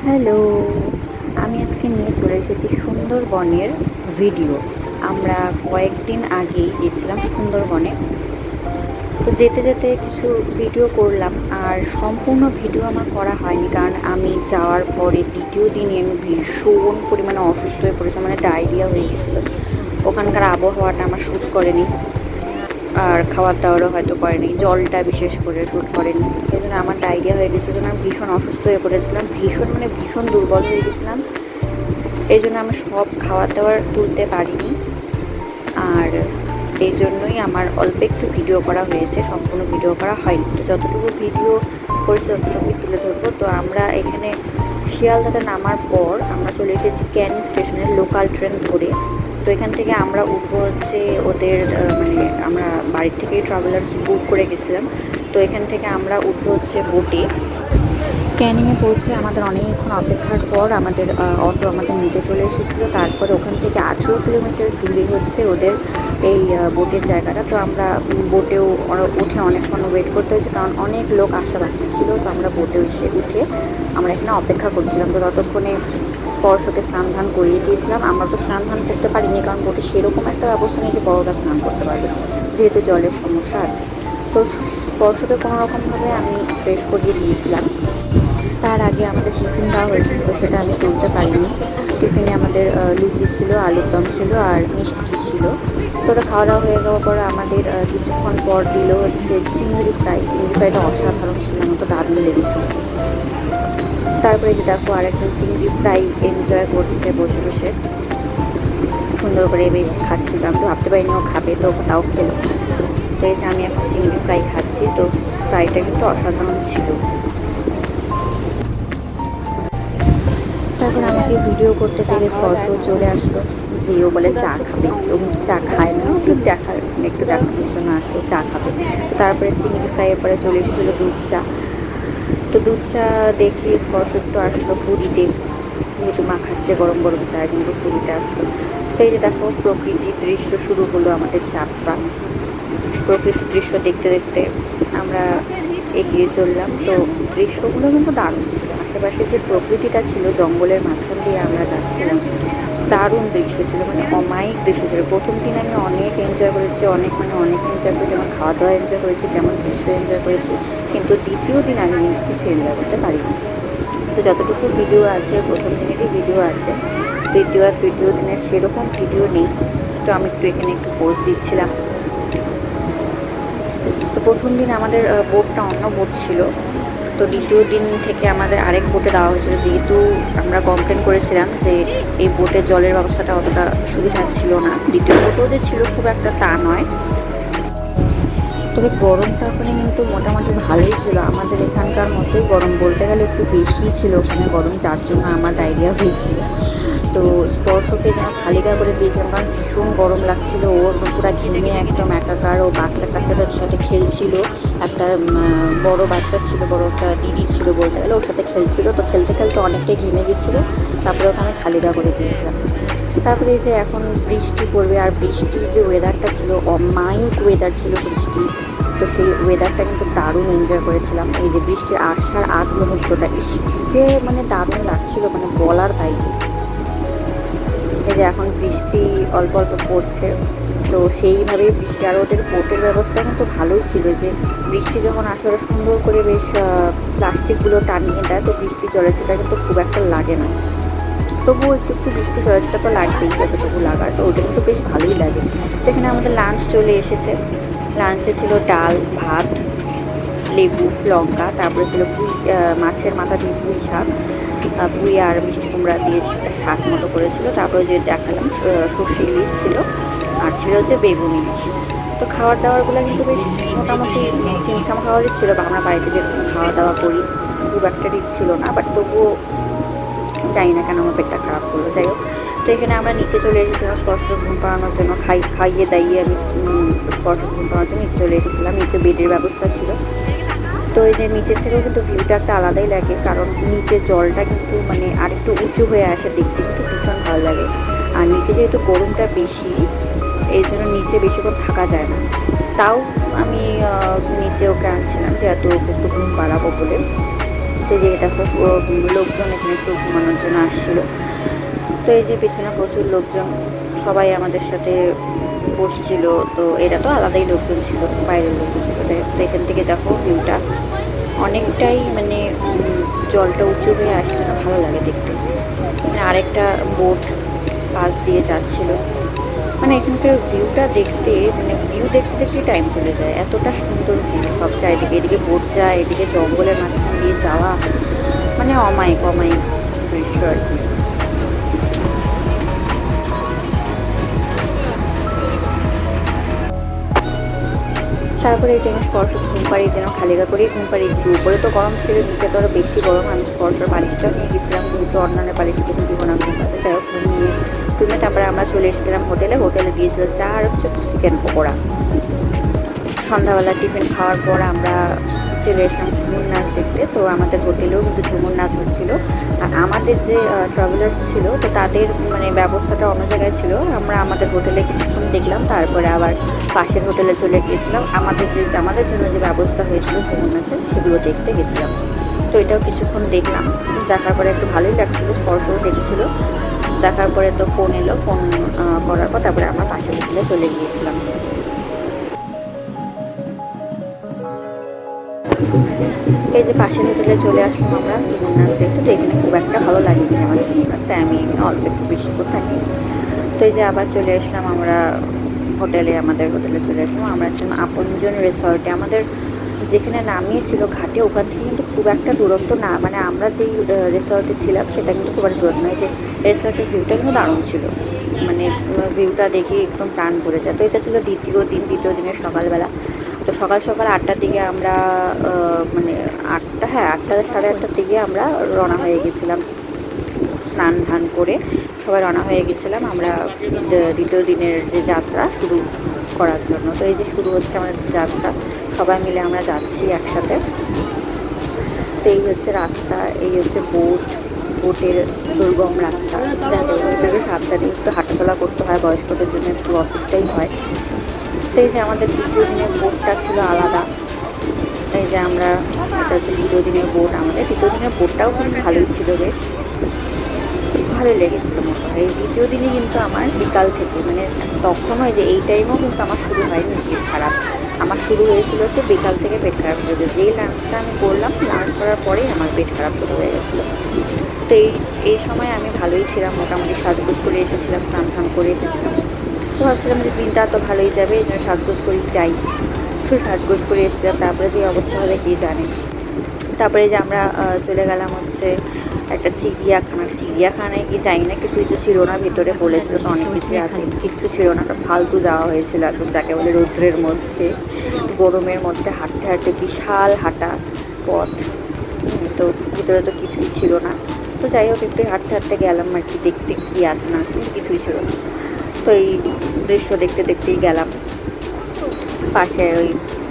Hello, আমি আজকে নিয়ে চলে এসেছি সুন্দরবনের ভিডিও। আমরা কয়েকদিন আগেই গেছিলাম সুন্দরবনে। তো যেতে যেতে কিছু ভিডিও করলাম, আর সম্পূর্ণ ভিডিও আমার করা হয়নি, কারণ আমি যাওয়ার পরে দ্বিতীয় দিনে আমি ভীষণ পরিমাণে অসুস্থ হয়ে পড়েছিলাম, মানে ডায়রিয়া হয়ে গেছিলো। ওখানকার আবহাওয়াটা আমার শ্যুট করেনি, আর খাবার দাবারও হয়তো করেনি, জলটা বিশেষ করে শ্যুট করেনি। এই জন্য আমার ডায়রিয়া হয়ে গেছিলো, আমি ভীষণ অসুস্থ হয়ে পড়েছিলাম, ভীষণ দুর্বল হয়ে গেছিলাম। এই জন্য আমি সব খাবার দাবার তুলতে পারিনি, আর এই জন্যই আমার অল্প একটু ভিডিও করা হয়েছে, সম্পূর্ণ ভিডিও করা হয়নি। তো যতটুকু ভিডিও করেছে ততটুকুই তুলে ধরবো। তো আমরা এখানে শিয়ালদাতে নামার পর আমরা চলে এসেছি ক্যানিং স্টেশনের লোকাল ট্রেন ধরে। তো এখান থেকে আমরা উঠবো হচ্ছে ওদের মানে আমরা বাড়ির থেকেই ট্রাভেলার্স বুক করে গেছিলাম। তো এখান থেকে আমরা উঠবো হচ্ছে বোটে। ক্যানিংয়ে পৌঁছে আমাদের অনেকক্ষণ অপেক্ষার পর আমাদের অটো আমাদের নিতে চলে এসেছিলো। তারপরে ওখান থেকে 18 কিলোমিটার দূরে হচ্ছে ওদের এই বোটের জায়গাটা। তো আমরা বোটেও উঠে অনেকক্ষণ ওয়েট করতে হয়েছে, কারণ অনেক লোক আসা বাকি ছিল। তো আমরা বোটে উঠে আমরা এখানে অপেক্ষা করছিলাম। তো ততক্ষণে স্পর্শকে স্নান ধান করিয়ে দিয়েছিলাম। আমরা তো স্নান ধান করতে পারিনি, কারণ বোটে সেরকম একটা ব্যবস্থা নেই যে বড়রা স্নান করতে পারবে, যেহেতু জলের সমস্যা আছে। তো স্পর্শকে কোনো রকমভাবে আমি ফ্রেশ করিয়ে দিয়েছিলাম। তার আগে আমাদের টিফিন দেওয়া হয়েছিল, তো সেটা আমি তুলতে পারিনি। টিফিনে আমাদের লুচি ছিল, আলুর দম ছিল, আর মিষ্টি ছিল। তো ওটা খাওয়া দাওয়া হয়ে যাওয়ার পরে আমাদের কিছুক্ষণ পর দিল হচ্ছে চিংড়ি ফ্রাই। চিংড়ি ফ্রাইটা অসাধারণ ছিল, আমার তো দারুণ লেগেছিল। তারপরে যে দেখো আরেকজন চিংড়ি ফ্রাই এনজয় করছে বসে বসে, সুন্দর করে বেশ খাচ্ছিলাম। তো ভাবতে পারিনি ও খাবে, তো তাও খেলো। তো এই যে আমি এখন চিংড়ি ফ্রাই খাচ্ছি। তো ফ্রাইটা কিন্তু অসাধারণ ছিল। তখন আমাকে ভিডিও করতে থেকে স্পর্শ চলে আসলো, যে ও বলে চা খাবে। ও কিন্তু চা খায় না, একটু দেখানোর জন্য আসলো চা খাবে। তো তারপরে চিংড়ি ফ্রাইয়ের পরে চলে এসেছিলো দুধ চা। তো দুধ চা দেখে স্পর্শ একটু আসলো ফুরিতে, যেহেতু মা খাচ্ছে গরম গরম চা, কিন্তু ফুরিতে আসলো। তো এই যে দেখো প্রকৃতির দৃশ্য শুরু হলো আমাদের যাত্রা। প্রকৃতির দৃশ্য দেখতে দেখতে আমরা এগিয়ে চললাম। তো দৃশ্যগুলো কিন্তু দারুণ ছিল। আশেপাশে যে প্রকৃতিটা ছিল, জঙ্গলের মাঝখান দিয়ে আমরা যাচ্ছিলাম, দারুণ দৃশ্য ছিল, মানে অমায়িক দৃশ্য ছিল। প্রথম দিন আমি অনেক এনজয় করেছি, অনেক এনজয় করেছি, আমার খাওয়া দাওয়া এনজয় করেছি, তেমন দৃশ্য এনজয় করেছি। কিন্তু দ্বিতীয় দিন আমি কিন্তু কিছু এনজয় করতে পারিনি। তো যতটুকু ভিডিও আছে প্রথম দিনেরই ভিডিও আছে, দ্বিতীয় আর তৃতীয় দিনের সেরকম ভিডিও নেই। তো আমি এখানে একটু পোজ দিচ্ছিলাম। তো প্রথম দিন আমাদের বোটটা অন্য বোট ছিল। তো দ্বিতীয় দিন থেকে আমাদের আরেক বোটে দেওয়া হয়েছিল, যেহেতু আমরা কমপ্লেন করেছিলাম যে এই বোটের জলের ব্যবস্থাটা অতটা সুবিধা ছিল না। দ্বিতীয় বোটেও যে ছিল খুব একটা তা নয়, তবে গরমটা ওখানে কিন্তু মোটামুটি ভালোই ছিল। আমাদের এখানকার মতোই গরম, বলতে গেলে একটু বেশিই ছিল ওখানে গরম, যার জন্য আমার ডায়রিয়া হয়েছিল। তো স্পর্শকে যেন খালিকা করে দিয়েছিলাম, কারণ ভীষণ গরম লাগছিল। ওর পুরো ঘেমে একদম একাকার। ও কাচ্চাদের সাথে খেলছিল। একটা বড় বাচ্চা ছিল, বড় একটা দিদি ছিল বলতে গেলে, ওর সাথে খেলছিল। তো খেলতে খেলতে অনেকটাই ঘেমে গেছিলো। তারপরে ওকে আমি খালিকা করে দিয়েছিলাম। তারপরে এই যে এখন বৃষ্টি পড়বে, আর বৃষ্টির যে ওয়েদারটা ছিল, অমায়িক ওয়েদার ছিল বৃষ্টি। তো সেই ওয়েদারটা কিন্তু দারুণ এনজয় করেছিলাম। এই যে বৃষ্টির আসার আগ মুহূর্তটা যে মানে দারুণ লাগছিল, মানে বলার বাইরে। এই যে এখন বৃষ্টি অল্প অল্প পড়ছে, তো সেইভাবেই বৃষ্টি। আর ওদের বোটের ব্যবস্থা কিন্তু ভালোই ছিল, যে বৃষ্টি যখন আসে ওরা সুন্দর করে বেশ প্লাস্টিকগুলো টানিয়ে দেয়। তো বৃষ্টি জলে সেটা কিন্তু খুব একটা লাগে না, তবুও একটু বৃষ্টি জলেটা তো লাগবেই, যতটুকু লাগার। তো ওটা কিন্তু বেশ ভালোই লাগে। তো এখানে আমাদের লাঞ্চ চলে এসেছে। লাঞ্চে ছিল ডাল, ভাত, লেবু, লঙ্কা, তারপরে ছিল মাছের মাথা দিয়ে পুঁই শাক, পুঁই আর মিষ্টি কুমড়া দিয়ে সেটা শাক মতো করেছিল। তারপরে যে দেখালাম সর্ষে ইলিশ ছিল, আর ছিল যে বেগুন ইলিশ। তো খাওয়ার দাওয়ারগুলো কিন্তু বেশ মোটামুটি চিমচাম খাওয়ারই ছিল, বা আমরা বাড়িতে যেরকম খাওয়া দাওয়া করি খুব একটা রিচ ছিল না, বাট তবুও জানি না কেন আমার পেটটা খারাপ করলো। যাই হোক, তো এখানে আমরা নিচে চলে এসেছিলাম স্পর্শকে ঘুম পাড়ানোর জন্য। খাইয়ে দাইয়ে আমি স্পর্শকে ঘুম পাড়ানোর জন্য নিচে চলে এসেছিলাম। নিচে বেডের ব্যবস্থা ছিল। তো এই যে নিচের থেকেও কিন্তু ভিউটা একটা আলাদাই লাগে, কারণ নিচের জলটা কিন্তু মানে আরেকটু উঁচু হয়ে আসে, দেখতে কিন্তু ভীষণ ভালো লাগে। আর নিচে যেহেতু গরমটা বেশি, এই জন্য নিচে বেশিক্ষণ থাকা যায় না। তাও আমি নিচে ওকে আনছিলাম, যেহেতু ওকে একটু ঘুম পাড়াবো বলে। তো যে এটা খুব লোকজন এখানে একটু ঘুমানোর জন্য আসছিল। তো এই যে পেছনে প্রচুর লোকজন, সবাই আমাদের সাথে বসছিল। তো এরা তো আলাদাই লোকজন ছিল, বাইরের লোকজন ছিল। যাই হোক, তো এখান থেকে দেখো ভিউটা অনেকটাই মানে জলটা উঁচু হয়ে আসছে না, ভালো লাগে দেখতে। মানে আরেকটা বোট পাশ দিয়ে যাচ্ছিল। মানে এখানকার ভিউটা দেখতে, মানে ভিউ দেখতে দেখতে টাইম চলে যায়, এতটা সুন্দর ভিউ সব চারিদিকে। এদিকে বোট যায়, এদিকে জঙ্গলের মাঝখান দিয়ে যাওয়া, মানে অমায়িক অমায়িক দৃশ্য আর কি। তারপরে এই যে আমি স্পর্শ ঘুম পাড়িয়ে দিলাম, খালিগা করেই ঘুম পাড়িয়েছি। উপরে তো গরম ছিল, নিচে তো আরও বেশি গরম। আমি স্পর্শর বালিশটাও নিয়ে গেছিলাম, যেহেতু অন্যান্য বালিশে কিন্তু দিব না ঘুম পাড়তে। যাই হোক, ঘুমিয়ে টুমে তারপরে আমরা চলে এসেছিলাম হোটেলে। হোটেলে দিয়েছিল চা আর হচ্ছে চিকেন পকোড়া। সন্ধ্যাবেলা টিফিন খাওয়ার পর আমরা চলে এসলাম ঝুমুর নাচ দেখতে। তো আমাদের হোটেলেও কিন্তু ঝুমুর নাচ হচ্ছিল। আর আমাদের যে ট্রাভেলার্স ছিল, তো তাদের মানে ব্যবস্থাটা অন্য জায়গায় ছিল। আমরা আমাদের হোটেলে কিছুক্ষণ দেখলাম, তারপরে আবার পাশের হোটেলে চলে গিয়েছিলাম। আমাদের জন্য যে ব্যবস্থা হয়েছিল ঝুমুর নাচের, সেগুলো দেখতে গেছিলাম। তো এটাও কিছুক্ষণ দেখলাম। দেখার পরে একটু ভালোই লাগছিলো, স্পর্শও দেখছিল। দেখার পরে তো ফোন এলো, ফোন করার পর তারপরে আমরা পাশের হোটেলে চলে গিয়েছিলাম। এই যে পাশের হোটেলে চলে আসলাম আমরা ঝুমুর নাচ দেখতে। তো এখানে খুব একটা ভালো লাগেনি আমার ঝুমুর নাচটা, আমি অল্প একটু বেশি করে থাকি। তো এই যে আবার চলে আসলাম আমরা আমাদের হোটেলে চলে আসলাম। আমরা ছিলাম আপনজন রিসর্টে। আমাদের যেখানে নামিয়েছিল ঘাটে, ওখান থেকে কিন্তু খুব একটা দূরত্ব না। মানে আমরা যেই রিসর্টে ছিলাম সেটা কিন্তু খুব একটা দূরত্ব নয়। যে রিসর্টের ভিউটা কিন্তু দারুণ ছিল, মানে ভিউটা দেখে একদম প্রাণ ভরে যায়। তো এটা ছিল দ্বিতীয় দিনের সকালবেলা। তো সকাল সকাল 8টার দিকে আমরা মানে 8টা সাড়ে 8টার দিকে আমরা রওনা হয়ে গেছিলাম। স্নান ধান করে সবাই রওনা হয়ে গেছিলাম আমরা দ্বিতীয় দিনের যে যাত্রা শুরু করার জন্য। তো এই যে শুরু হচ্ছে আমাদের যাত্রা, সবাই মিলে আমরা যাচ্ছি একসাথে। তো এই হচ্ছে রাস্তা, এই হচ্ছে বোটের দুর্গম রাস্তা। দেখো সাবধানে একটু হাঁটাচলা করতে হয়, বয়স্কদের জন্য একটু অসুবিধাই হয়। তো এই যে আমাদের দ্বিতীয় দিনের বোটটা ছিল আলাদা। এই যে আমরা, এটা হচ্ছে দ্বিতীয় দিনের বোট। আমাদের দ্বিতীয় দিনের বোটটাও কিন্তু ভালোই ছিল, বেশ ভালোই লেগেছিলো মতো। এই দ্বিতীয় দিনই কিন্তু আমার বিকাল থেকে, মানে তখনও এই যে এই টাইমেও কিন্তু আমার শুরু হয়নি পেট খারাপ। আমার শুরু হয়েছিল হচ্ছে বিকাল থেকে পেট খারাপ হয়েছে। যেই লাঞ্চটা আমি করলাম, লাঞ্চ করার পরেই আমার পেট খারাপ শুরু হয়ে গেছিলো। তো এই সময় আমি ভালোই ছিলাম, মোটামুটি সাজগোজ করে এসেছিলাম, স্নান টান করে এসেছিলাম। তো ভাবছিলাম যে দিনটা তো ভালোই যাবে, এই জন্য সাজগোজ করেই যাই। তো সাজগোজ করে এসেছিলাম, তারপরে যে অবস্থা হবে কে জানে। তারপরে যে আমরা চলে গেলাম হচ্ছে একটা চিড়িয়াখানায় কি যাই না, কিছু কিছু ছিল না। ভেতরে বলেছিল তো অনেক কিছুই আছে, কিচ্ছু ছিল না। ফালতু যাওয়া হয়েছিল একদম, তাকে বলে রৌদ্রের মধ্যে গরমের মধ্যে হাঁটতে হাঁটতে বিশাল হাঁটা পথ। তো ভিতরে তো কিছুই ছিল না। তো যাই হোক, একটু হাঁটতে হাঁটতে গেলাম আর কি, দেখতে কী আছে না আছে, কিছুই ছিল না। তো এই দৃশ্য দেখতে দেখতেই গেলাম। পাশে ওই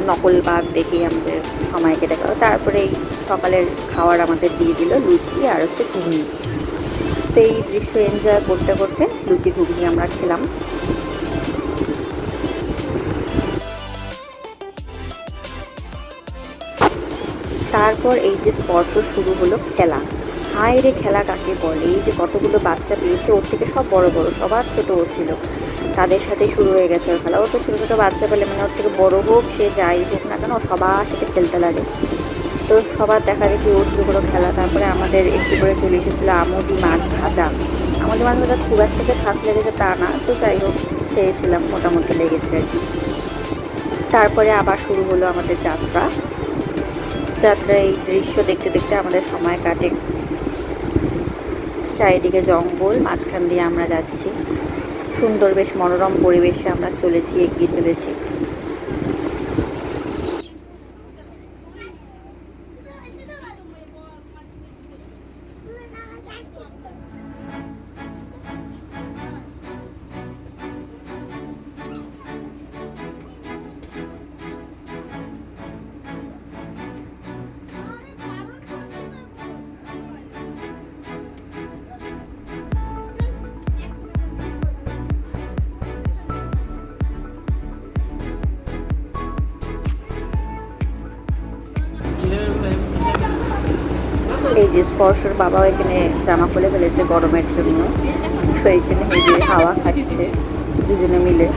নকল বাঘ দেখেই আমাদের সময় কেটে গেল। তারপরে এই সকালের খাবার আমাদের দিয়ে দিল লুচি আর হচ্ছে ঘুগনি। তো এই দৃশ্য এনজয় করতে করতে লুচি ঘুগনি আমরা খেলাম। তারপর এই যে স্পর্শ শুরু হলো খেলা। হায় রে, খেলা কাকে বলে! এই যে কতগুলো বাচ্চা পেয়েছে, ওর থেকে সব বড় বড়, সবার ছোটো ও ছিল। তাদের সাথে শুরু হয়ে গেছে ওর খেলা। ও তো ছোটো ছোটো বাচ্চা পেলে, মানে ওর থেকে বড় হোক, সে যাই হোক না কেন, সবার সাথে খেলতে লাগে। তো সবার দেখা দেখি ও শুরু হলো খেলা। তারপরে আমাদের একটু করে চলে এসেছিলো আমুদি মাছ ভাজা। আমুদি মাছ ভাজা খুব একটা যে খাস লেগেছে তা না, তো যাই হোক খেয়েছিলাম, মোটামুটি লেগেছে আর কি। তারপরে আবার শুরু হলো আমাদের যাত্রায় এই দৃশ্য দেখতে দেখতে আমাদের সময় কাটে। চারিদিকে জঙ্গল, মাঝখান দিয়ে আমরা যাচ্ছি। সুন্দর বেশ মনোরম পরিবেশে আমরা এগিয়ে চলেছি। এই যে স্পর্শর বাবাও এখানে জামা খুলে ফেলেছে গরমের জন্য। তো এখানে এই যে হাওয়া খাচ্ছে দুজনে মিলে।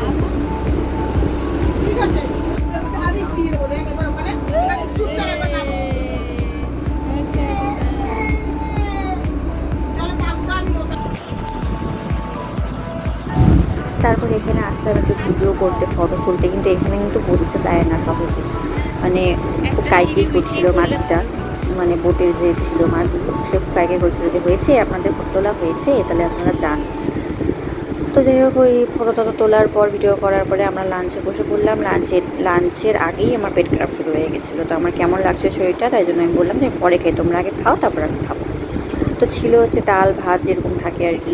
তারপর এখানে আসলাম একটু ভিডিও করতে, ফটো তুলতে, কিন্তু এখানে কিন্তু বসতে দেয় না সহজে। মানে খুব কাইকেই করছিল মাঝিটা, মানে বোটের যে ছিল মাঝি, সে খুব কাইকে করছিল যে হয়েছে আপনাদের ফটো তোলা হয়েছে, তাহলে আপনারা যান। তো যাই হোক, ওই ফটো টটো তোলার পর ভিডিও করার পরে আমরা লাঞ্চে বসে পড়লাম। লাঞ্চের আগেই আমার পেট খারাপ শুরু হয়ে গেছিলো। তো আমার কেমন লাগছে শরীরটা, তাই জন্য আমি বললাম যে পরে খেয়ে তোমরা আগে খাও, তারপর আমি খাবো। তো ছিল হচ্ছে ডাল ভাত যেরকম থাকে আর কি।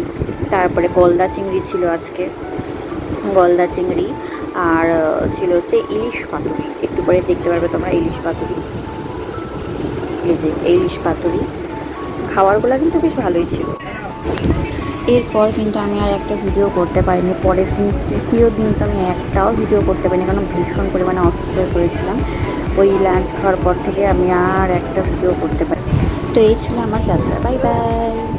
তারপরে গলদা চিংড়ি ছিল আজকে, গলদা চিংড়ি। আর ছিল হচ্ছে ইলিশ পাতুরি, একটু পরে দেখতে পারবে তোমরা ইলিশ পাতুরি। এই যে ইলিশ পাতুরি, খাবারগুলো কিন্তু বেশ ভালোই ছিল। এরপর কিন্তু আমি আর একটা ভিডিও করতে পারিনি। পরের দিন তৃতীয় দিন তো আমি একটাও ভিডিও করতে পারিনি, কারণ ভীষণ পরিমাণে অসুস্থ হয়ে পড়েছিলাম। ওই লাঞ্চ খাওয়ার পর থেকে আমি আর একটা ভিডিও করতে পারি। তো এই ছিল আমার যাত্রা। Bye bye.